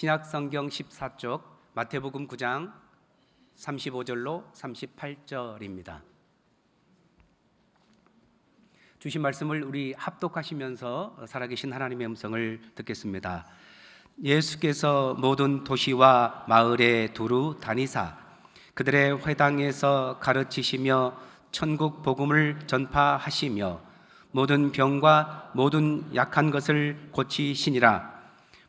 신약성경 14쪽 마태복음 9장 35절로 38절입니다. 주신 말씀을 우리 합독하시면서 살아계신 하나님의 음성을 듣겠습니다. 예수께서 모든 도시와 마을에 두루 다니사 그들의 회당에서 가르치시며 천국 복음을 전파하시며 모든 병과 모든 약한 것을 고치시니라.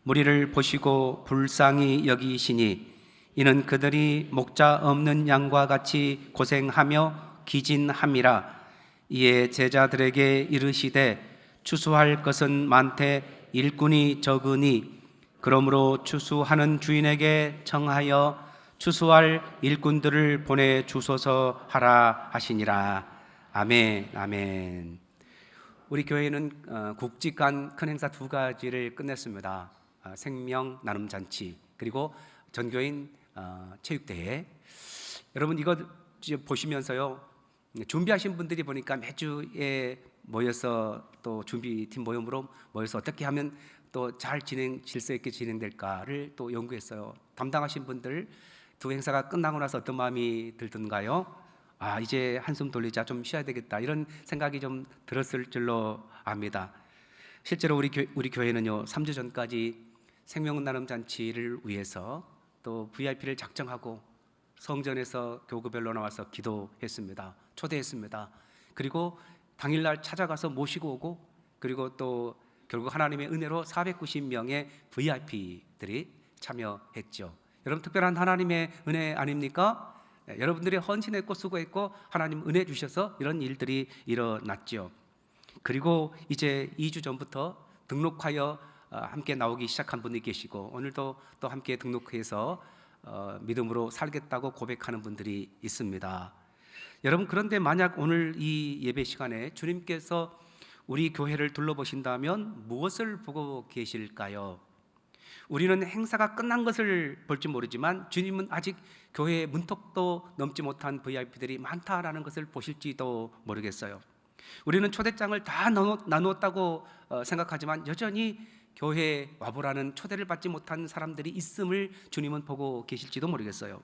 무리를 보시고 불쌍히 여기시니 이는 그들이 목자 없는 양과 같이 고생하며 기진함이라. 이에 제자들에게 이르시되 추수할 것은 많되 일꾼이 적으니 그러므로 추수하는 주인에게 청하여 추수할 일꾼들을 보내 주소서 하라 하시니라. 아멘. 아멘. 우리 교회는 국직간 큰 행사 두 가지를 끝냈습니다. 생명 나눔 잔치 그리고 전교인 체육대회. 여러분 이거 보시면서요, 준비하신 분들이 보니까 매주에 모여서 또 준비팀 모임으로 모여서 어떻게 하면 또 잘 질서 있게 진행될까를 또 연구했어요. 담당하신 분들 두 행사가 끝나고 나서 어떤 마음이 들던가요? 이제 한숨 돌리자, 좀 쉬어야 되겠다, 이런 생각이 좀 들었을 줄로 압니다. 실제로 우리 교회는요 3주 전까지 생명 나눔 잔치를 위해서 또 VIP를 작정하고 성전에서 교구별로 나와서 기도했습니다. 초대했습니다. 그리고 당일날 찾아가서 모시고 오고, 그리고 또 결국 하나님의 은혜로 490명의 VIP들이 참여했죠. 여러분 특별한 하나님의 은혜 아닙니까? 여러분들이 헌신했고 수고했고 하나님 은혜 주셔서 이런 일들이 일어났죠. 그리고 이제 2주 전부터 등록하여 함께 나오기 시작한 분이 계시고, 오늘도 또 함께 등록해서 믿음으로 살겠다고 고백하는 분들이 있습니다. 여러분, 그런데 만약 오늘 이 예배 시간에 주님께서 우리 교회를 둘러보신다면 무엇을 보고 계실까요? 우리는 행사가 끝난 것을 볼지 모르지만 주님은 아직 교회의 문턱도 넘지 못한 VIP들이 많다라는 것을 보실지도 모르겠어요. 우리는 초대장을 다 나누었다고 생각하지만 여전히 교회에 와보라는 초대를 받지 못한 사람들이 있음을 주님은 보고 계실지도 모르겠어요.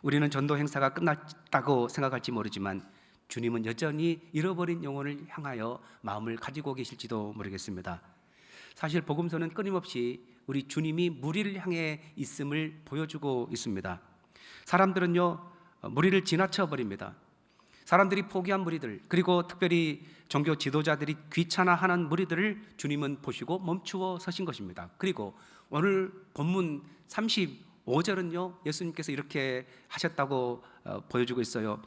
우리는 전도 행사가 끝났다고 생각할지 모르지만 주님은 여전히 잃어버린 영혼을 향하여 마음을 가지고 계실지도 모르겠습니다. 사실 복음서는 끊임없이 우리 주님이 무리를 향해 있음을 보여주고 있습니다. 사람들은요 무리를 지나쳐 버립니다. 사람들이 포기한 무리들, 그리고 특별히 종교 지도자들이 귀찮아하는 무리들을 주님은 보시고 멈추어 서신 것입니다. 그리고 오늘 본문 35절은요 예수님께서 이렇게 하셨다고 보여주고 있어요.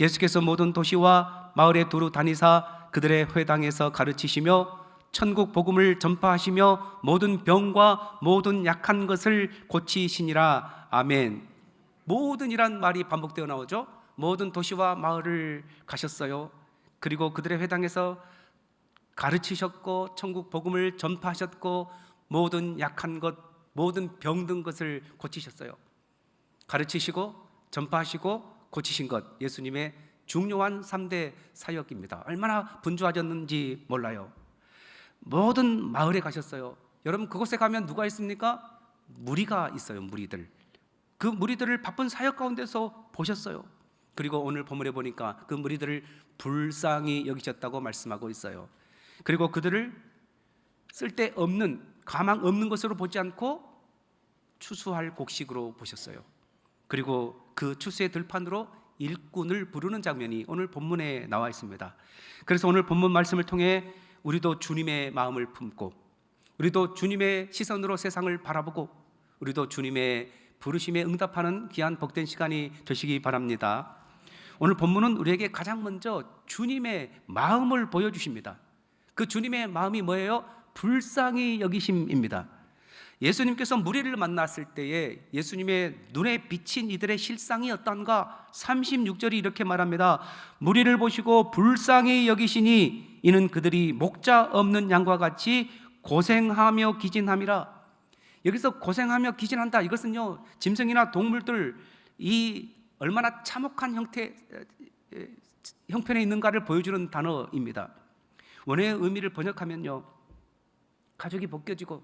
예수께서 모든 도시와 마을에 두루 다니사 그들의 회당에서 가르치시며 천국 복음을 전파하시며 모든 병과 모든 약한 것을 고치시니라. 아멘. 모든이란 말이 반복되어 나오죠. 모든 도시와 마을을 가셨어요. 그리고 그들의 회당에서 가르치셨고 천국 복음을 전파하셨고 모든 약한 것, 모든 병든 것을 고치셨어요. 가르치시고 전파하시고 고치신 것, 예수님의 중요한 3대 사역입니다. 얼마나 분주하셨는지 몰라요. 모든 마을에 가셨어요. 여러분 그곳에 가면 누가 있습니까? 무리가 있어요. 무리들. 그 무리들을 바쁜 사역 가운데서 보셨어요. 그리고 오늘 본문에 보니까 그 무리들을 불쌍히 여기셨다고 말씀하고 있어요. 그리고 그들을 쓸데없는, 가망 없는 것으로 보지 않고 추수할 곡식으로 보셨어요. 그리고 그 추수의 들판으로 일꾼을 부르는 장면이 오늘 본문에 나와 있습니다. 그래서 오늘 본문 말씀을 통해 우리도 주님의 마음을 품고, 우리도 주님의 시선으로 세상을 바라보고, 우리도 주님의 부르심에 응답하는 귀한 복된 시간이 되시기 바랍니다. 오늘 본문은 우리에게 가장 먼저 주님의 마음을 보여주십니다. 그 주님의 마음이 뭐예요? 불쌍히 여기심입니다. 예수님께서 무리를 만났을 때에 예수님의 눈에 비친 이들의 실상이 어떤가? 36절이 이렇게 말합니다. 무리를 보시고 불쌍히 여기시니 이는 그들이 목자 없는 양과 같이 고생하며 기진함이라. 여기서 고생하며 기진한다, 이것은요 짐승이나 동물들 이 얼마나 참혹한 형편에 있는가를 보여주는 단어입니다. 원어의 의미를 번역하면요 가죽이 벗겨지고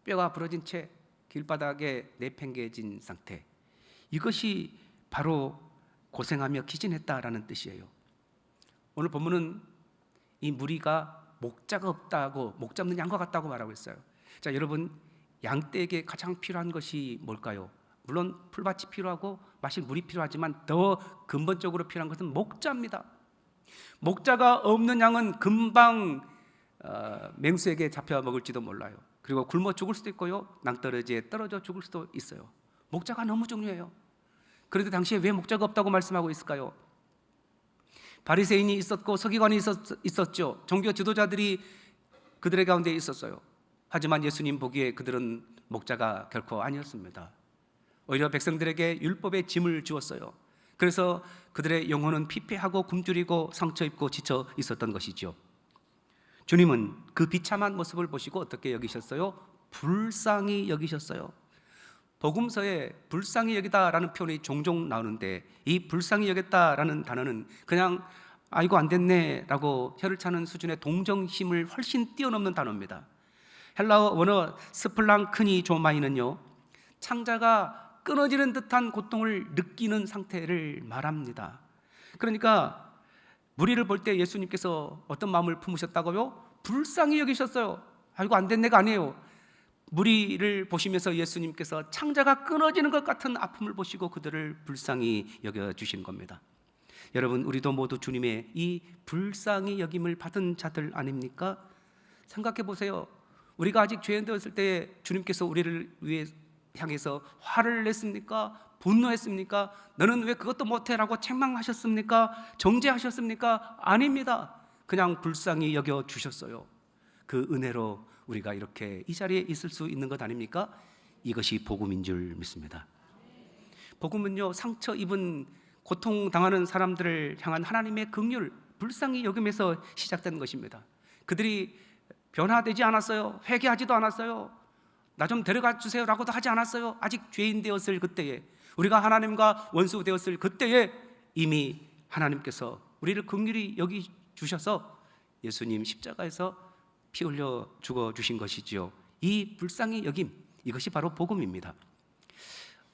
뼈가 부러진 채 길바닥에 내팽개진 상태, 이것이 바로 고생하며 기진했다라는 뜻이에요. 오늘 본문은 이 무리가 목자가 없다고, 목 잡는 양과 같다고 말하고 있어요. 자, 여러분, 양떼에게 가장 필요한 것이 뭘까요? 물론 풀밭이 필요하고 마실 물이 필요하지만 더 근본적으로 필요한 것은 목자입니다. 목자가 없는 양은 금방 맹수에게 잡혀 먹을지도 몰라요. 그리고 굶어 죽을 수도 있고요, 낭떠러지에 떨어져 죽을 수도 있어요. 목자가 너무 중요해요. 그런데 당시에 왜 목자가 없다고 말씀하고 있을까요? 바리새인이 있었고 서기관이 있었죠. 종교 지도자들이 그들의 가운데 있었어요. 하지만 예수님 보기에 그들은 목자가 결코 아니었습니다. 오히려 백성들에게 율법의 짐을 주었어요. 그래서 그들의 영혼은 피폐하고 굶주리고 상처 입고 지쳐 있었던 것이죠. 주님은 그 비참한 모습을 보시고 어떻게 여기셨어요? 불쌍히 여기셨어요. 복음서에 불쌍히 여기다라는 표현이 종종 나오는데, 이 불쌍히 여겼다라는 단어는 그냥 아이고 안 됐네 라고 혀를 차는 수준의 동정심을 훨씬 뛰어넘는 단어입니다. 헬라어 원어 스플랑크니 조마이는요, 창자가 끊어지는 듯한 고통을 느끼는 상태를 말합니다. 그러니까 무리를 볼 때 예수님께서 어떤 마음을 품으셨다고요? 불쌍히 여기셨어요. 아이고 안 됐네가 아니에요. 무리를 보시면서 예수님께서 창자가 끊어지는 것 같은 아픔을 보시고 그들을 불쌍히 여겨주신 겁니다. 여러분, 우리도 모두 주님의 이 불쌍히 여김을 받은 자들 아닙니까? 생각해 보세요. 우리가 아직 죄인 되었을 때 주님께서 우리를 위해 향해서 화를 냈습니까? 분노했습니까? 너는 왜 그것도 못해? 라고 책망하셨습니까? 정죄하셨습니까? 아닙니다. 그냥 불쌍히 여겨주셨어요. 그 은혜로 우리가 이렇게 이 자리에 있을 수 있는 것 아닙니까? 이것이 복음인 줄 믿습니다. 복음은요, 상처 입은 고통당하는 사람들을 향한 하나님의 긍휼, 불쌍히 여김에서 시작된 것입니다. 그들이 변화되지 않았어요. 회개하지도 않았어요. 나 좀 데려가 주세요 라고도 하지 않았어요. 아직 죄인 되었을 그때에, 우리가 하나님과 원수 되었을 그때에 이미 하나님께서 우리를 긍휼히 여기주셔서 예수님 십자가에서 피 흘려 죽어주신 것이지요. 이 불쌍히 여김, 이것이 바로 복음입니다.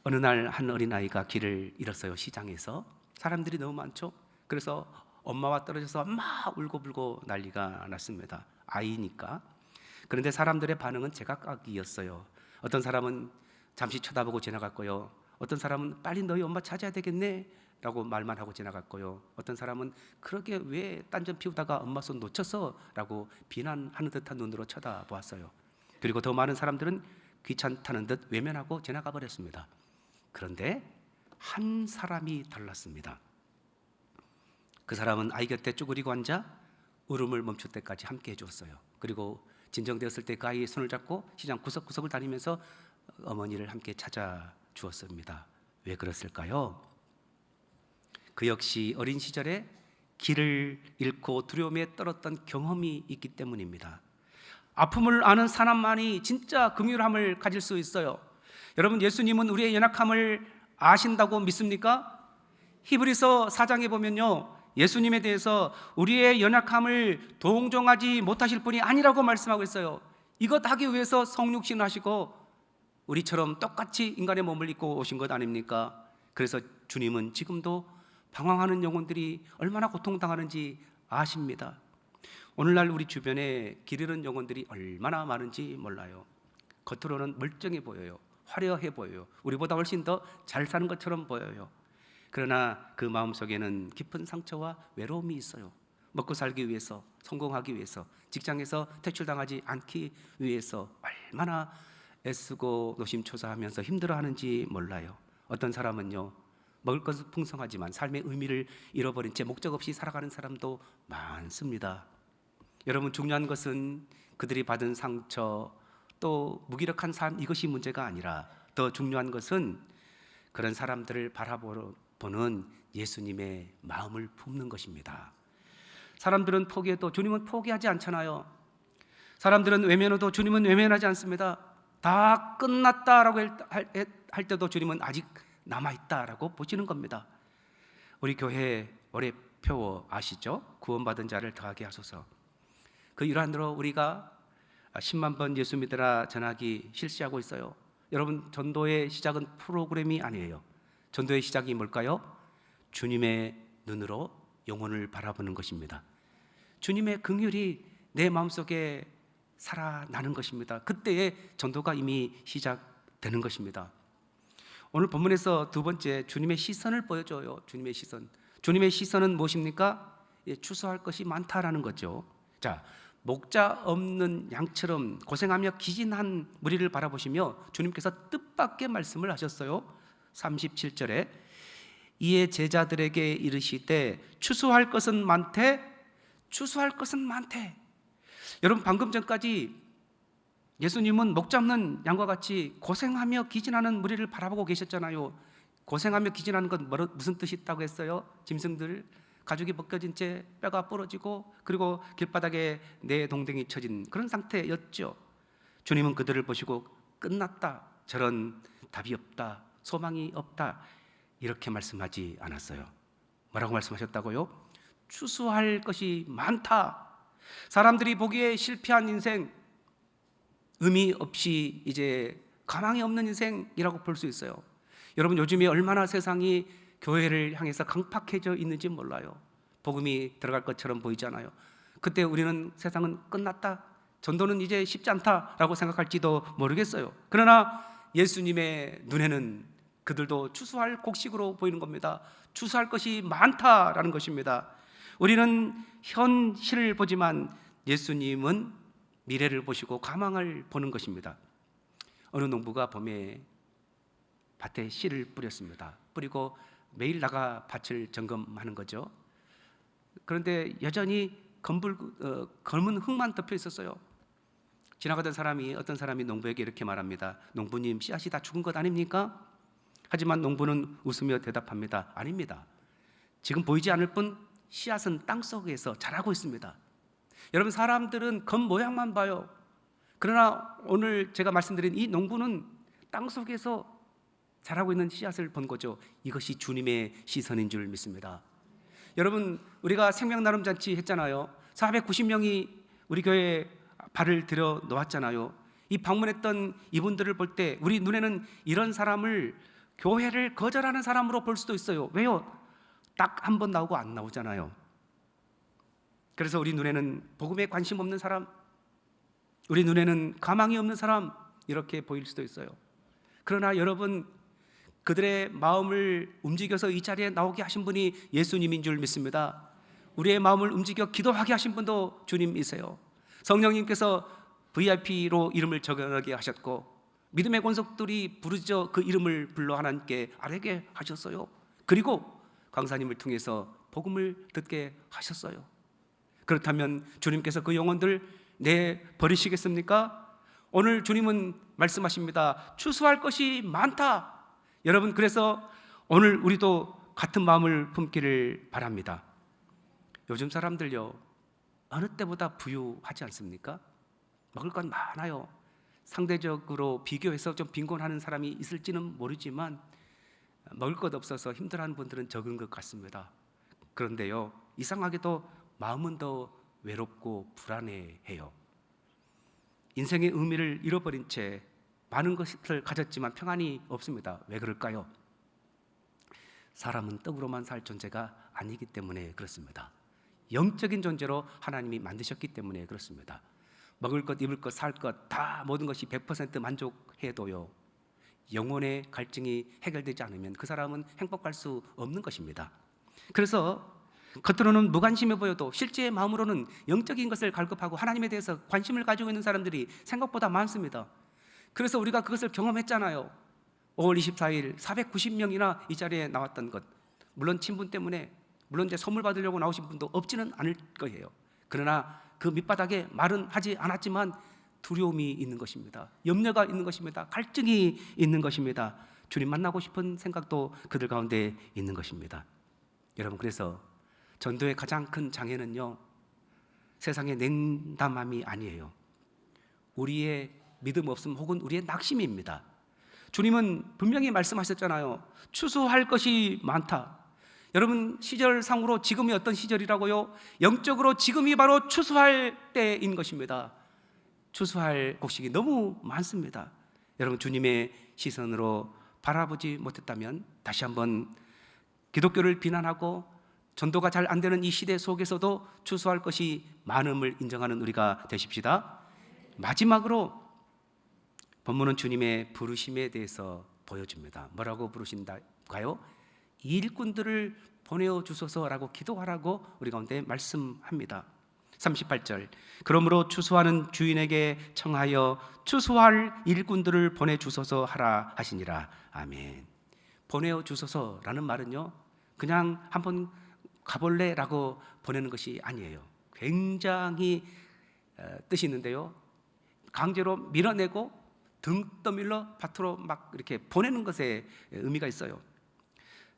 어느 날 한 어린아이가 길을 잃었어요. 시장에서 사람들이 너무 많죠. 그래서 엄마와 떨어져서 막 울고불고 난리가 났습니다. 아이니까. 그런데 사람들의 반응은 제각각이었어요. 어떤 사람은 잠시 쳐다보고 지나갔고요, 어떤 사람은 빨리 너희 엄마 찾아야 되겠네 라고 말만 하고 지나갔고요, 어떤 사람은 그러게 왜 딴전 피우다가 엄마 손 놓쳤어? 라고 비난하는 듯한 눈으로 쳐다보았어요. 그리고 더 많은 사람들은 귀찮다는 듯 외면하고 지나가 버렸습니다. 그런데 한 사람이 달랐습니다. 그 사람은 아이 곁에 쭈그리고 앉아 울음을 멈출 때까지 함께 해주었어요. 그리고 진정되었을 때 그 아이의 손을 잡고 시장 구석구석을 다니면서 어머니를 함께 찾아주었습니다. 왜 그랬을까요? 그 역시 어린 시절에 길을 잃고 두려움에 떨었던 경험이 있기 때문입니다. 아픔을 아는 사람만이 진짜 긍휼함을 가질 수 있어요. 여러분, 예수님은 우리의 연약함을 아신다고 믿습니까? 히브리서 4장에 보면요, 예수님에 대해서 우리의 연약함을 동정하지 못하실 분이 아니라고 말씀하고 있어요. 이것 하기 위해서 성육신 하시고 우리처럼 똑같이 인간의 몸을 입고 오신 것 아닙니까? 그래서 주님은 지금도 방황하는 영혼들이 얼마나 고통당하는지 아십니다. 오늘날 우리 주변에 길 잃은 영혼들이 얼마나 많은지 몰라요. 겉으로는 멀쩡해 보여요. 화려해 보여요. 우리보다 훨씬 더 잘 사는 것처럼 보여요. 그러나 그 마음속에는 깊은 상처와 외로움이 있어요. 먹고 살기 위해서, 성공하기 위해서, 직장에서 퇴출당하지 않기 위해서 얼마나 애쓰고 노심초사하면서 힘들어하는지 몰라요. 어떤 사람은요, 먹을 것은 풍성하지만 삶의 의미를 잃어버린 채 목적 없이 살아가는 사람도 많습니다. 여러분, 중요한 것은 그들이 받은 상처, 또 무기력한 삶, 이것이 문제가 아니라 더 중요한 것은 그런 사람들을 바라보는 예수님의 마음을 품는 것입니다. 사람들은 포기해도 주님은 포기하지 않잖아요. 사람들은 외면해도 주님은 외면하지 않습니다. 다 끝났다라고 할 때도 주님은 아직 남아있다라고 보시는 겁니다. 우리 교회 올해 표어 아시죠? 구원받은 자를 더하게 하소서. 그 일환으로 우리가 10만 번 예수 믿으라 전하기 실시하고 있어요. 여러분, 전도의 시작은 프로그램이 아니에요. 전도의 시작이 뭘까요? 주님의 눈으로 영혼을 바라보는 것입니다. 주님의 긍휼이 내 마음속에 살아나는 것입니다. 그때에 전도가 이미 시작되는 것입니다. 오늘 본문에서 두 번째, 주님의 시선을 보여줘요. 주님의 시선. 주님의 시선은 무엇입니까? 추수할 것이 많다라는 거죠. 자, 목자 없는 양처럼 고생하며 기진한 무리를 바라보시며 주님께서 뜻밖의 말씀을 하셨어요. 37절에 이에 제자들에게 이르시되 추수할 것은 많되 추수할 것은 많되. 여러분, 방금 전까지 예수님은 목자 없는 양과 같이 고생하며 기진하는 무리를 바라보고 계셨잖아요. 고생하며 기진하는 건 무슨 뜻이 있다고 했어요? 짐승들 가죽이 벗겨진 채 뼈가 부러지고 그리고 길바닥에 내 동댕이 쳐진 그런 상태였죠. 주님은 그들을 보시고 끝났다, 저런 답이 없다, 소망이 없다 이렇게 말씀하지 않았어요. 뭐라고 말씀하셨다고요? 추수할 것이 많다. 사람들이 보기에 실패한 인생, 의미 없이 이제 가망이 없는 인생이라고 볼 수 있어요. 여러분, 요즘에 얼마나 세상이 교회를 향해서 강팍해져 있는지 몰라요. 복음이 들어갈 것처럼 보이잖아요. 그때 우리는 세상은 끝났다, 전도는 이제 쉽지 않다라고 생각할지도 모르겠어요. 그러나 예수님의 눈에는 그들도 추수할 곡식으로 보이는 겁니다. 추수할 것이 많다라는 것입니다. 우리는 현실을 보지만 예수님은 미래를 보시고 가망을 보는 것입니다. 어느 농부가 봄에 밭에 씨를 뿌렸습니다. 뿌리고 매일 나가 밭을 점검하는 거죠. 그런데 여전히 검은 흙만 덮여 있었어요. 지나가던 어떤 사람이 농부에게 이렇게 말합니다. 농부님, 씨앗이 다 죽은 것 아닙니까? 하지만 농부는 웃으며 대답합니다. 아닙니다. 지금 보이지 않을 뿐 씨앗은 땅속에서 자라고 있습니다. 여러분, 사람들은 겉모양만 봐요. 그러나 오늘 제가 말씀드린 이 농부는 땅속에서 자라고 있는 씨앗을 본 거죠. 이것이 주님의 시선인 줄 믿습니다. 여러분, 우리가 생명나눔잔치 했잖아요. 490명이 우리 교회에 발을 들여 놓았잖아요. 이 방문했던 이분들을 볼 때 우리 눈에는 이런 사람을 교회를 거절하는 사람으로 볼 수도 있어요. 왜요? 딱 한 번 나오고 안 나오잖아요. 그래서 우리 눈에는 복음에 관심 없는 사람, 우리 눈에는 가망이 없는 사람 이렇게 보일 수도 있어요. 그러나 여러분, 그들의 마음을 움직여서 이 자리에 나오게 하신 분이 예수님인 줄 믿습니다. 우리의 마음을 움직여 기도하게 하신 분도 주님이세요. 성령님께서 VIP로 이름을 적용하게 하셨고 믿음의 권속들이 부르짖어 그 이름을 불러 하나님께 아뢰게 하셨어요. 그리고 강사님을 통해서 복음을 듣게 하셨어요. 그렇다면 주님께서 그 영혼들 내버리시겠습니까? 오늘 주님은 말씀하십니다. 추수할 것이 많다. 여러분, 그래서 오늘 우리도 같은 마음을 품기를 바랍니다. 요즘 사람들요, 어느 때보다 부유하지 않습니까? 먹을 건 많아요. 상대적으로 비교해서 좀 빈곤하는 사람이 있을지는 모르지만 먹을 것 없어서 힘들어하는 분들은 적은 것 같습니다. 그런데요, 이상하게도 마음은 더 외롭고 불안해해요. 인생의 의미를 잃어버린 채 많은 것을 가졌지만 평안이 없습니다. 왜 그럴까요? 사람은 떡으로만 살 존재가 아니기 때문에 그렇습니다. 영적인 존재로 하나님이 만드셨기 때문에 그렇습니다. 먹을 것, 입을 것, 살 것 다 모든 것이 100% 만족해도요, 영혼의 갈증이 해결되지 않으면 그 사람은 행복할 수 없는 것입니다. 그래서 겉으로는 무관심해 보여도 실제 마음으로는 영적인 것을 갈급하고 하나님에 대해서 관심을 가지고 있는 사람들이 생각보다 많습니다. 그래서 우리가 그것을 경험했잖아요. 5월 24일 490명이나 이 자리에 나왔던 것, 물론 친분 때문에, 물론 이제 선물 받으려고 나오신 분도 없지는 않을 거예요. 그러나 그 밑바닥에 말은 하지 않았지만 두려움이 있는 것입니다. 염려가 있는 것입니다. 갈증이 있는 것입니다. 주님 만나고 싶은 생각도 그들 가운데 있는 것입니다. 여러분, 그래서 전도의 가장 큰 장애는요, 세상의 냉담함이 아니에요. 우리의 믿음 없음 혹은 우리의 낙심입니다. 주님은 분명히 말씀하셨잖아요. 추수할 것이 많다. 여러분, 시절상으로 지금이 어떤 시절이라고요? 영적으로 지금이 바로 추수할 때인 것입니다. 추수할 곡식이 너무 많습니다. 여러분, 주님의 시선으로 바라보지 못했다면 다시 한번 기독교를 비난하고 전도가 잘 안 되는 이 시대 속에서도 추수할 것이 많음을 인정하는 우리가 되십시다. 마지막으로 본문은 주님의 부르심에 대해서 보여줍니다. 뭐라고 부르신다가요? 일꾼들을 보내어 주소서라고 기도하라고 우리 가운데 말씀합니다. 38절, 그러므로 추수하는 주인에게 청하여 추수할 일꾼들을 보내주소서 하라 하시니라. 아멘. 보내어 주소서라는 말은요, 그냥 한번 가볼래? 라고 보내는 것이 아니에요. 굉장히 뜻이 있는데요, 강제로 밀어내고 등 떠밀러 밭으로 막 이렇게 보내는 것에 의미가 있어요.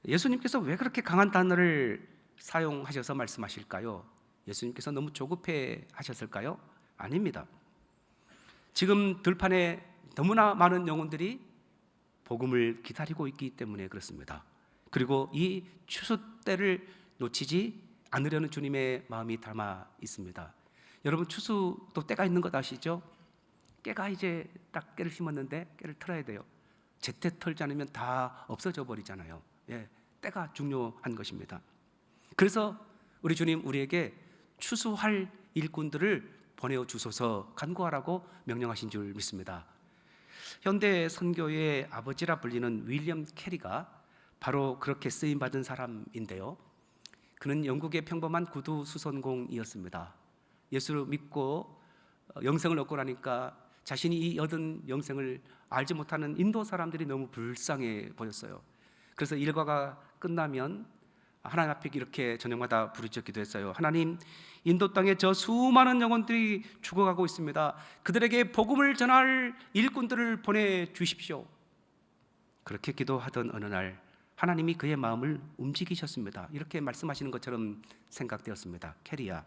예수님께서 왜 그렇게 강한 단어를 사용하셔서 말씀하실까요? 예수님께서 너무 조급해 하셨을까요? 아닙니다. 지금 들판에 너무나 많은 영혼들이 복음을 기다리고 있기 때문에 그렇습니다. 그리고 이 추수 때를 놓치지 않으려는 주님의 마음이 담아 있습니다. 여러분, 추수도 때가 있는 것 아시죠? 깨가 이제 딱 깨를 심었는데 깨를 털어야 돼요. 제때 털지 않으면 다 없어져 버리잖아요. 때가 중요한 것입니다. 그래서 우리 주님 우리에게 추수할 일꾼들을 보내어 주소서 간구하라고 명령하신 줄 믿습니다. 현대 선교의 아버지라 불리는 윌리엄 캐리가 바로 그렇게 쓰임받은 사람인데요, 그는 영국의 평범한 구두 수선공이었습니다. 예수를 믿고 영생을 얻고 나니까 자신이 이 얻은 영생을 알지 못하는 인도 사람들이 너무 불쌍해 보였어요. 그래서 일과가 끝나면 하나님 앞에 이렇게 저녁마다 부르짖어 기도했어요. 하나님, 인도 땅에 저 수많은 영혼들이 죽어가고 있습니다. 그들에게 복음을 전할 일꾼들을 보내주십시오. 그렇게 기도하던 어느 날 하나님이 그의 마음을 움직이셨습니다. 이렇게 말씀하시는 것처럼 생각되었습니다. 캐리야,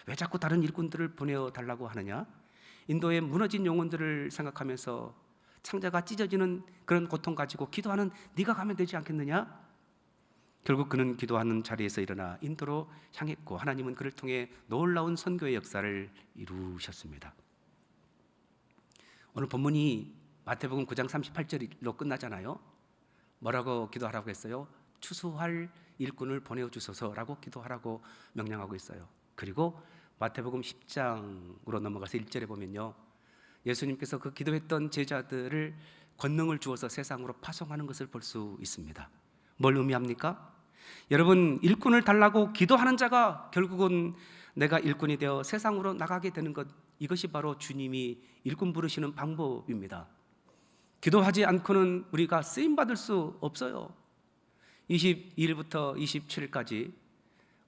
왜 자꾸 다른 일꾼들을 보내달라고 하느냐? 인도의 무너진 영혼들을 생각하면서 창자가 찢어지는 그런 고통 가지고 기도하는 네가 가면 되지 않겠느냐? 결국 그는 기도하는 자리에서 일어나 인도로 향했고 하나님은 그를 통해 놀라운 선교의 역사를 이루셨습니다. 오늘 본문이 마태복음 9장 38절로 끝나잖아요. 뭐라고 기도하라고 했어요? 추수할 일꾼을 보내어 주소서라고 기도하라고 명령하고 있어요. 그리고 마태복음 10장으로 넘어가서 1절에 보면요, 예수님께서 그 기도했던 제자들을 권능을 주어서 세상으로 파송하는 것을 볼 수 있습니다. 뭘 의미합니까? 여러분, 일꾼을 달라고 기도하는 자가 결국은 내가 일꾼이 되어 세상으로 나가게 되는 것, 이것이 바로 주님이 일꾼 부르시는 방법입니다. 기도하지 않고는 우리가 쓰임받을 수 없어요. 22일부터 27일까지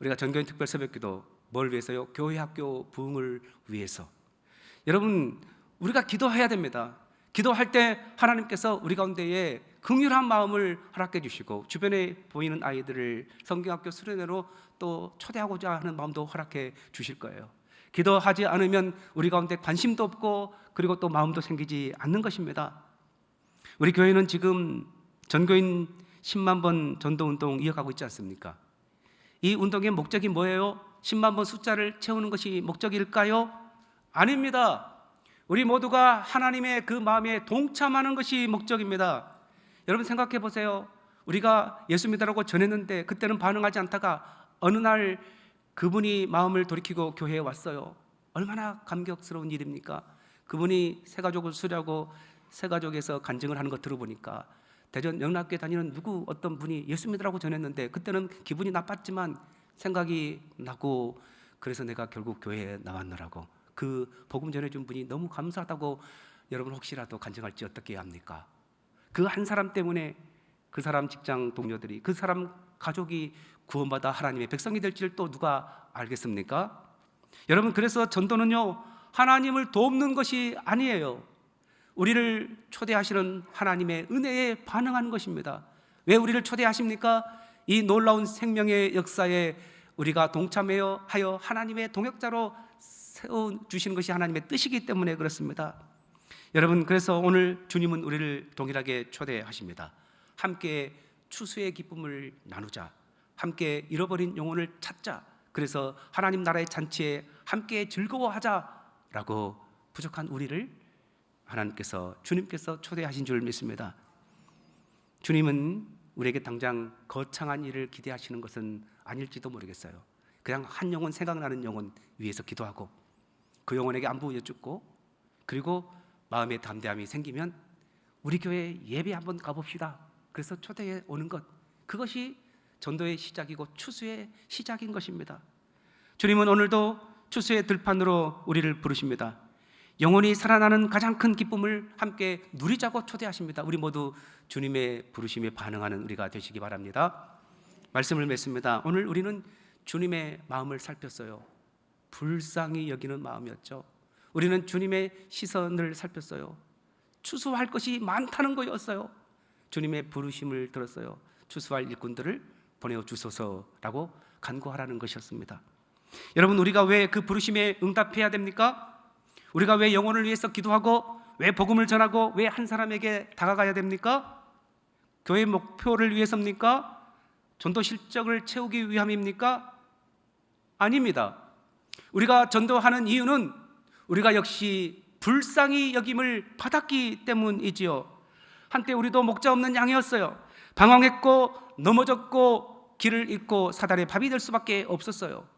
우리가 전교인 특별 새벽기도, 뭘 위해서요? 교회 학교 부흥을 위해서. 여러분, 우리가 기도해야 됩니다. 기도할 때 하나님께서 우리 가운데에 긍휼한 마음을 허락해 주시고 주변에 보이는 아이들을 성경학교 수련회로 또 초대하고자 하는 마음도 허락해 주실 거예요. 기도하지 않으면 우리 가운데 관심도 없고 그리고 또 마음도 생기지 않는 것입니다. 우리 교회는 지금 전교인 10만 번 전도운동 이어가고 있지 않습니까? 이 운동의 목적이 뭐예요? 10만 번 숫자를 채우는 것이 목적일까요? 아닙니다. 우리 모두가 하나님의 그 마음에 동참하는 것이 목적입니다. 여러분 생각해 보세요. 우리가 예수 믿으라고 전했는데 그때는 반응하지 않다가 어느 날 그분이 마음을 돌이키고 교회에 왔어요. 얼마나 감격스러운 일입니까? 그분이 새 가족을 수려하고 새 가족에서 간증을 하는 것 들어보니까 대전 영락교회 다니는 어떤 분이 예수 믿으라고 전했는데 그때는 기분이 나빴지만 생각이 나고 그래서 내가 결국 교회에 나왔느라고, 그 복음 전해준 분이 너무 감사하다고 여러분 혹시라도 간증할지 어떻게 해야 합니까? 그 한 사람 때문에 그 사람 직장 동료들이, 그 사람 가족이 구원받아 하나님의 백성이 될지를 또 누가 알겠습니까? 여러분, 그래서 전도는요, 하나님을 돕는 것이 아니에요. 우리를 초대하시는 하나님의 은혜에 반응하는 것입니다. 왜 우리를 초대하십니까? 이 놀라운 생명의 역사에 우리가 동참하여 하나님의 동역자로 세워주시는 것이 하나님의 뜻이기 때문에 그렇습니다. 여러분, 그래서 오늘 주님은 우리를 동일하게 초대하십니다. 함께 추수의 기쁨을 나누자, 함께 잃어버린 영혼을 찾자, 그래서 하나님 나라의 잔치에 함께 즐거워하자라고 부족한 우리를 주님께서 초대하신 줄 믿습니다. 주님은 우리에게 당장 거창한 일을 기대하시는 것은 아닐지도 모르겠어요. 그냥 한 영혼, 생각나는 영혼 위해서 기도하고 그 영혼에게 안부 여쭙고 그리고 마음의 담대함이 생기면 우리 교회 예배 한번 가봅시다. 그래서 초대해 오는 것, 그것이 전도의 시작이고 추수의 시작인 것입니다. 주님은 오늘도 추수의 들판으로 우리를 부르십니다. 영혼이 살아나는 가장 큰 기쁨을 함께 누리자고 초대하십니다. 우리 모두 주님의 부르심에 반응하는 우리가 되시기 바랍니다. 말씀을 맺습니다. 오늘 우리는 주님의 마음을 살폈어요. 불쌍히 여기는 마음이었죠. 우리는 주님의 시선을 살폈어요. 추수할 것이 많다는 거였어요. 주님의 부르심을 들었어요. 추수할 일꾼들을 보내주소서라고 간구하라는 것이었습니다. 여러분, 우리가 왜 그 부르심에 응답해야 됩니까? 우리가 왜 영혼을 위해서 기도하고 왜 복음을 전하고 왜 한 사람에게 다가가야 됩니까? 교회 목표를 위해서입니까? 전도 실적을 채우기 위함입니까? 아닙니다. 우리가 전도하는 이유는 우리가 역시 불쌍히 여김을 받았기 때문이지요. 한때 우리도 목자 없는 양이었어요. 방황했고 넘어졌고 길을 잃고 사단의 밥이 될 수밖에 없었어요.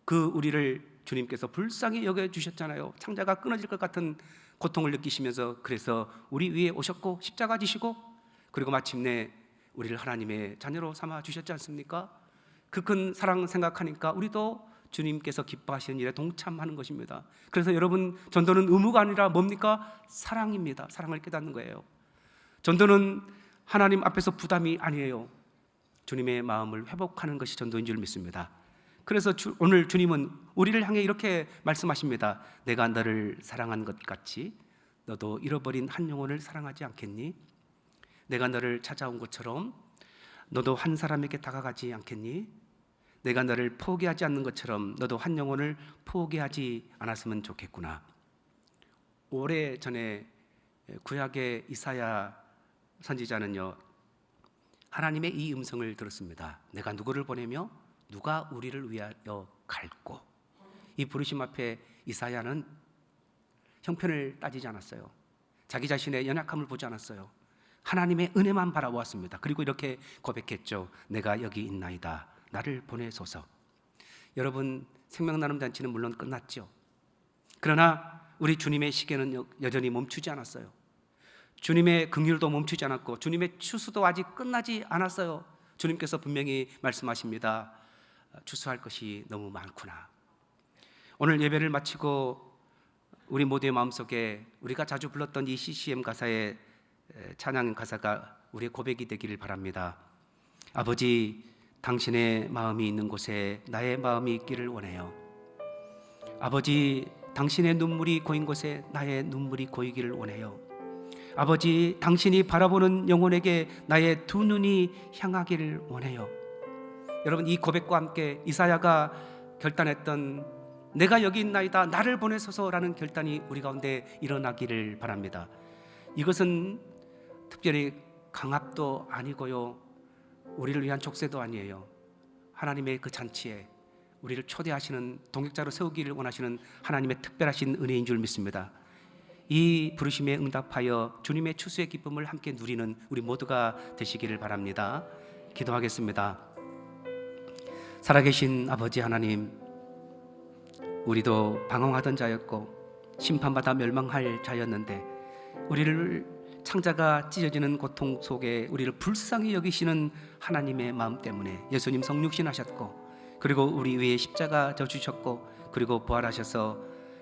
그 우리를 주님께서 불쌍히 여겨주셨잖아요. 창자가 끊어질 것 같은 고통을 느끼시면서 그래서 우리 위에 오셨고 십자가 지시고 그리고 마침내 우리를 하나님의 자녀로 삼아 주셨지 않습니까? 그 큰 사랑 생각하니까 우리도 주님께서 기뻐하시는 일에 동참하는 것입니다. 그래서 여러분, 전도는 의무가 아니라 뭡니까? 사랑입니다. 사랑을 깨닫는 거예요. 전도는 하나님 앞에서 부담이 아니에요. 주님의 마음을 회복하는 것이 전도인 줄 믿습니다. 그래서 오늘 주님은 우리를 향해 이렇게 말씀하십니다. 내가 너를 사랑한 것 같이 너도 잃어버린 한 영혼을 사랑하지 않겠니? 내가 너를 찾아온 것처럼 너도 한 사람에게 다가가지 않겠니? 내가 너를 포기하지 않는 것처럼 너도 한 영혼을 포기하지 않았으면 좋겠구나. 오래전에 구약의 이사야 선지자는요, 하나님의 이 음성을 들었습니다. 내가 누구를 보내며 누가 우리를 위하여 갈꼬. 이 부르심 앞에 이사야는 형편을 따지지 않았어요. 자기 자신의 연약함을 보지 않았어요. 하나님의 은혜만 바라보았습니다. 그리고 이렇게 고백했죠. 내가 여기 있나이다. 나를 보내소서. 여러분, 생명나눔 잔치는 물론 끝났죠. 그러나 우리 주님의 시계는 여전히 멈추지 않았어요. 주님의 긍휼도 멈추지 않았고 주님의 추수도 아직 끝나지 않았어요. 주님께서 분명히 말씀하십니다. 추수할 것이 너무 많구나. 오늘 예배를 마치고 우리 모두의 마음속에 우리가 자주 불렀던 이 CCM 가사의 찬양 가사가 우리의 고백이 되기를 바랍니다. 아버지, 당신의 마음이 있는 곳에 나의 마음이 있기를 원해요. 아버지, 당신의 눈물이 고인 곳에 나의 눈물이 고이기를 원해요. 아버지, 당신이 바라보는 영혼에게 나의 두 눈이 향하기를 원해요. 여러분, 이 고백과 함께 이사야가 결단했던 내가 여기 있나이다, 나를 보내소서라는 결단이 우리 가운데 일어나기를 바랍니다. 이것은 특별히 강압도 아니고요, 우리를 위한 족쇄도 아니에요. 하나님의 그 잔치에 우리를 초대하시는, 동역자로 세우기를 원하시는 하나님의 특별하신 은혜인 줄 믿습니다. 이 부르심에 응답하여 주님의 추수의 기쁨을 함께 누리는 우리 모두가 되시기를 바랍니다. 기도하겠습니다. 살아계신 아버지 하나님, 우리도 방황하던 자였고 심판받아 멸망할 자였는데 우리를 창자가 찢어지는 고통 속에 우리를 불쌍히 여기시는 하나님의 마음 때문에 예수님 성육신하셨고 그리고 우리 위에 십자가 져주셨고 그리고 부활하셔서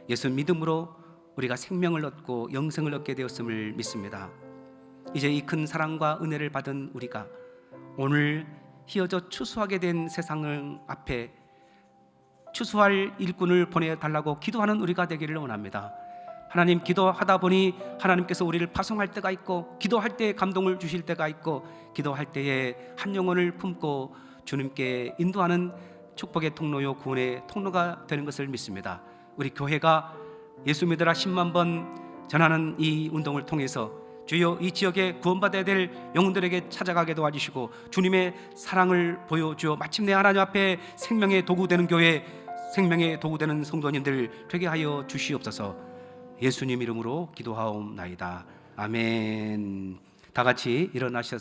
예수 믿음으로 우리가 생명을 얻고 영생을 얻게 되었음을 믿습니다. 이제 이 큰 사랑과 은혜를 받은 우리가 오늘 휘어져 추수하게 된 세상을 앞에 추수할 일꾼을 보내달라고 기도하는 우리가 되기를 원합니다. 하나님, 기도하다 보니 하나님께서 우리를 파송할 때가 있고 기도할 때에 감동을 주실 때가 있고 기도할 때에 한 영혼을 품고 주님께 인도하는 축복의 통로요 구원의 통로가 되는 것을 믿습니다. 우리 교회가 예수 믿으라 10만 번 전하는 이 운동을 통해서 주여 이 지역에 구원받아야 될 영혼들에게 찾아가게 도와주시고 주님의 사랑을 보여주어 마침내 하나님 앞에 생명의 도구 되는 교회, 생명의 도구 되는 성도님들 되게 하여 주시옵소서. 예수님 이름으로 기도하옵나이다. 아멘. 다 같이 일어나셔서